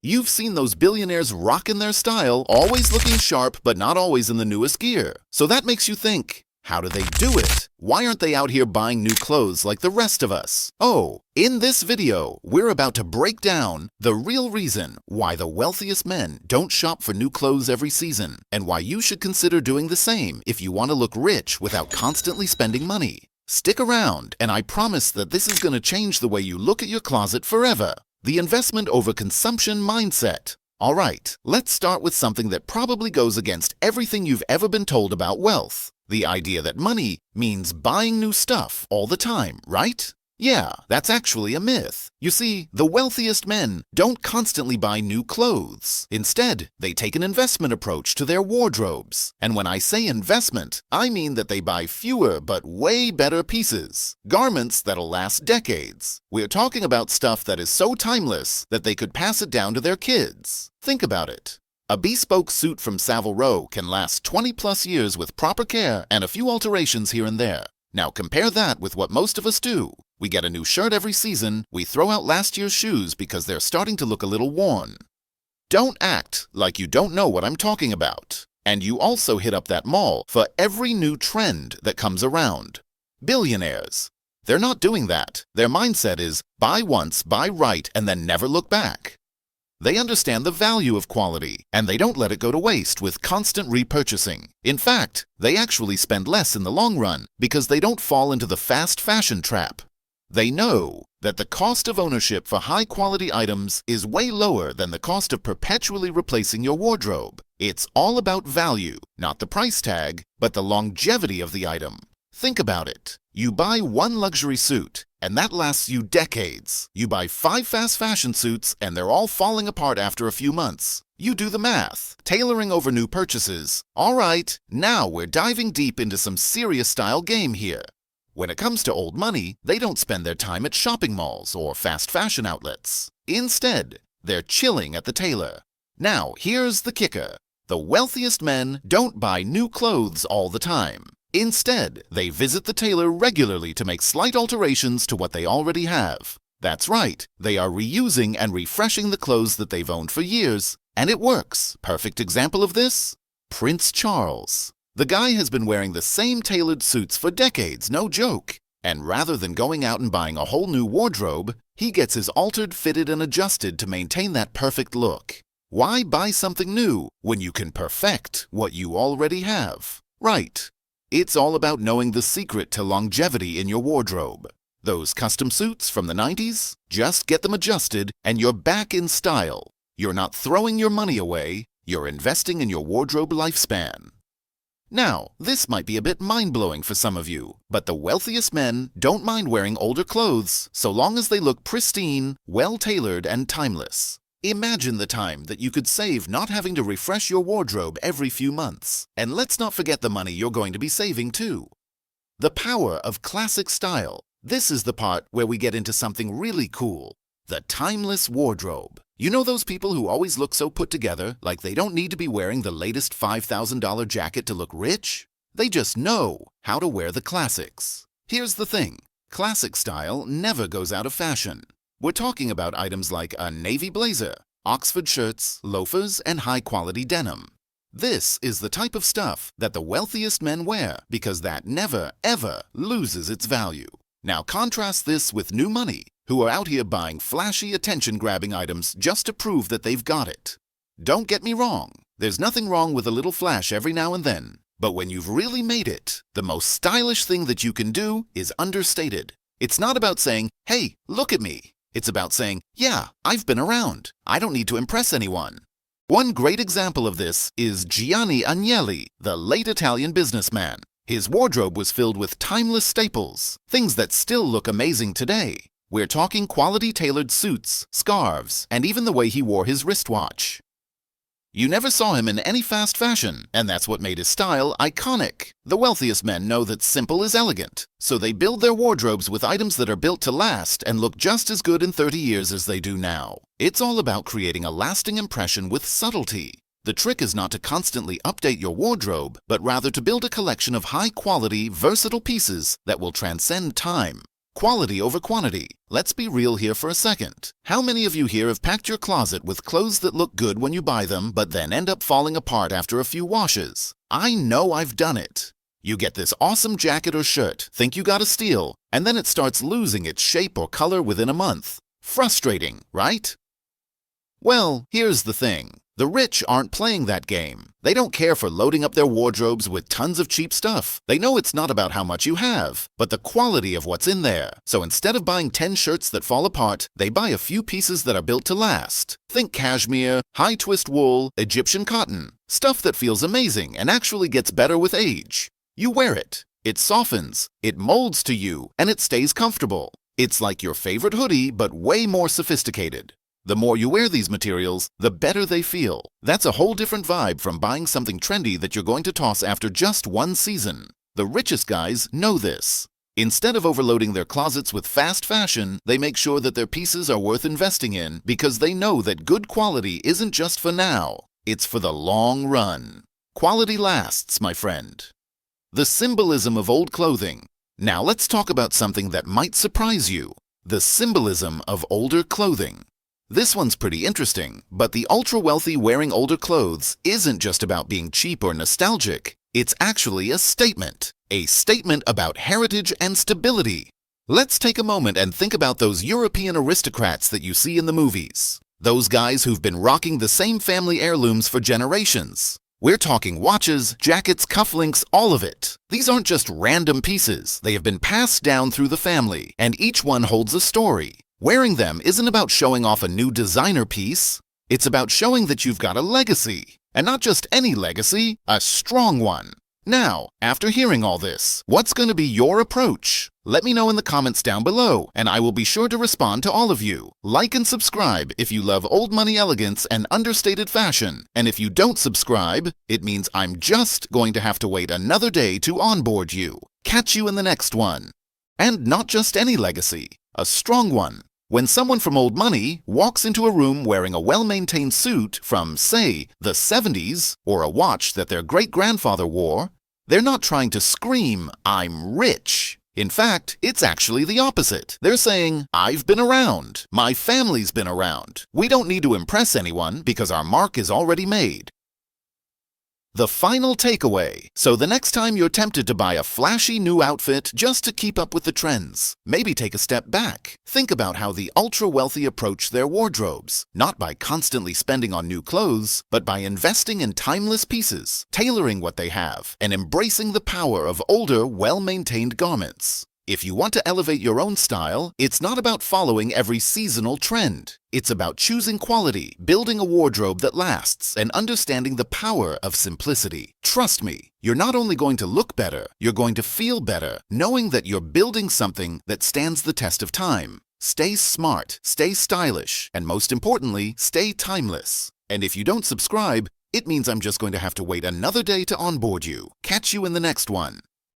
You've seen those billionaires rocking their style, always looking sharp but not always in the newest gear. So that makes you think, how do they do it? Why aren't they out here buying new clothes like the rest of us? Oh, in this video, we're about to break down the real reason why the wealthiest men don't shop for new clothes every season, and why you should consider doing the same if you want to look rich without constantly spending money. Stick around, and I promise that this is going to change the way you look at your closet forever. The investment over consumption mindset. Alright, let's start with something that probably goes against everything you've ever been told about wealth. The idea that money means buying new stuff all the time, right? Yeah, that's actually a myth. You see, the wealthiest men don't constantly buy new clothes. Instead, they take an investment approach to their wardrobes. And when I say investment, I mean that they buy fewer but way better pieces. Garments that'll last decades. We're talking about stuff that is so timeless that they could pass it down to their kids. Think about it. A bespoke suit from Savile Row can last 20+ years with proper care and a few alterations here and there. Now compare that with what most of us do. We get a new shirt every season, we throw out last year's shoes because they're starting to look a little worn. Don't act like you don't know what I'm talking about. And you also hit up that mall for every new trend that comes around. Billionaires. They're not doing that. Their mindset is buy once, buy right, and then never look back. They understand the value of quality, and they don't let it go to waste with constant repurchasing. In fact, they actually spend less in the long run because they don't fall into the fast fashion trap. They know that the cost of ownership for high-quality items is way lower than the cost of perpetually replacing your wardrobe. It's all about value, not the price tag, but the longevity of the item. Think about it. You buy one luxury suit, and that lasts you decades. You buy 5 fast fashion suits, and they're all falling apart after a few months. You do the math, tailoring over new purchases. All right, now we're diving deep into some serious style game here. When it comes to old money, they don't spend their time at shopping malls or fast fashion outlets. Instead, they're chilling at the tailor. Now, here's the kicker. The wealthiest men don't buy new clothes all the time. Instead, they visit the tailor regularly to make slight alterations to what they already have. That's right, they are reusing and refreshing the clothes that they've owned for years, and it works. Perfect example of this? Prince Charles. The guy has been wearing the same tailored suits for decades, no joke. And rather than going out and buying a whole new wardrobe, he gets his altered, fitted, and adjusted to maintain that perfect look. Why buy something new when you can perfect what you already have? Right. It's all about knowing the secret to longevity in your wardrobe. Those custom suits from the 90s? Just get them adjusted and you're back in style. You're not throwing your money away, you're investing in your wardrobe lifespan. Now, this might be a bit mind-blowing for some of you, but the wealthiest men don't mind wearing older clothes so long as they look pristine, well-tailored, and timeless. Imagine the time that you could save not having to refresh your wardrobe every few months. And let's not forget the money you're going to be saving too. The power of classic style. This is the part where we get into something really cool. The timeless wardrobe. You know those people who always look so put together, like they don't need to be wearing the latest $5,000 jacket to look rich? They just know how to wear the classics. Here's the thing. Classic style never goes out of fashion. We're talking about items like a navy blazer, Oxford shirts, loafers, and high-quality denim. This is the type of stuff that the wealthiest men wear because that never, ever loses its value. Now contrast this with new money, who are out here buying flashy, attention-grabbing items just to prove that they've got it. Don't get me wrong, there's nothing wrong with a little flash every now and then. But when you've really made it, the most stylish thing that you can do is understated. It's not about saying, hey, look at me. It's about saying, yeah, I've been around. I don't need to impress anyone. One great example of this is Gianni Agnelli, the late Italian businessman. His wardrobe was filled with timeless staples, things that still look amazing today. We're talking quality tailored suits, scarves, and even the way he wore his wristwatch. You never saw him in any fast fashion, and that's what made his style iconic. The wealthiest men know that simple is elegant, so they build their wardrobes with items that are built to last and look just as good in 30 years as they do now. It's all about creating a lasting impression with subtlety. The trick is not to constantly update your wardrobe, but rather to build a collection of high-quality, versatile pieces that will transcend time. Quality over quantity. Let's be real here for a second. How many of you here have packed your closet with clothes that look good when you buy them, but then end up falling apart after a few washes? I know I've done it. You get this awesome jacket or shirt, think you got a steal, and then it starts losing its shape or color within a month. Frustrating, right? Well, here's the thing. The rich aren't playing that game. They don't care for loading up their wardrobes with tons of cheap stuff. They know it's not about how much you have, but the quality of what's in there. So instead of buying 10 shirts that fall apart, they buy a few pieces that are built to last. Think cashmere, high-twist wool, Egyptian cotton. Stuff that feels amazing and actually gets better with age. You wear it. It softens. It molds to you, and it stays comfortable. It's like your favorite hoodie, but way more sophisticated. The more you wear these materials, the better they feel. That's a whole different vibe from buying something trendy that you're going to toss after just one season. The richest guys know this. Instead of overloading their closets with fast fashion, they make sure that their pieces are worth investing in because they know that good quality isn't just for now, it's for the long run. Quality lasts, my friend. The symbolism of old clothing. Now let's talk about something that might surprise you. The symbolism of older clothing. This one's pretty interesting, but the ultra-wealthy wearing older clothes isn't just about being cheap or nostalgic. It's actually a statement about heritage and stability. Let's take a moment and think about those European aristocrats that you see in the movies. Those guys who've been rocking the same family heirlooms for generations. We're talking watches, jackets, cufflinks, all of it. These aren't just random pieces. They have been passed down through the family, and each one holds a story. Wearing them isn't about showing off a new designer piece. It's about showing that you've got a legacy. And not just any legacy, a strong one. Now, after hearing all this, what's going to be your approach? Let me know in the comments down below, and I will be sure to respond to all of you. Like and subscribe if you love old money elegance and understated fashion. And if you don't subscribe, it means I'm just going to have to wait another day to onboard you. Catch you in the next one. And not just any legacy, a strong one. When someone from old money walks into a room wearing a well-maintained suit from, say, the 70s, or a watch that their great-grandfather wore, they're not trying to scream, "I'm rich." In fact, it's actually the opposite. They're saying, "I've been around. My family's been around. We don't need to impress anyone because our mark is already made." The final takeaway. So the next time you're tempted to buy a flashy new outfit just to keep up with the trends, maybe take a step back. Think about how the ultra-wealthy approach their wardrobes, not by constantly spending on new clothes, but by investing in timeless pieces, tailoring what they have, and embracing the power of older, well-maintained garments. If you want to elevate your own style, it's not about following every seasonal trend. It's about choosing quality, building a wardrobe that lasts, and understanding the power of simplicity. Trust me, you're not only going to look better, you're going to feel better, knowing that you're building something that stands the test of time. Stay smart, stay stylish, and most importantly, stay timeless. And if you don't subscribe, it means I'm just going to have to wait another day to onboard you. Catch you in the next one.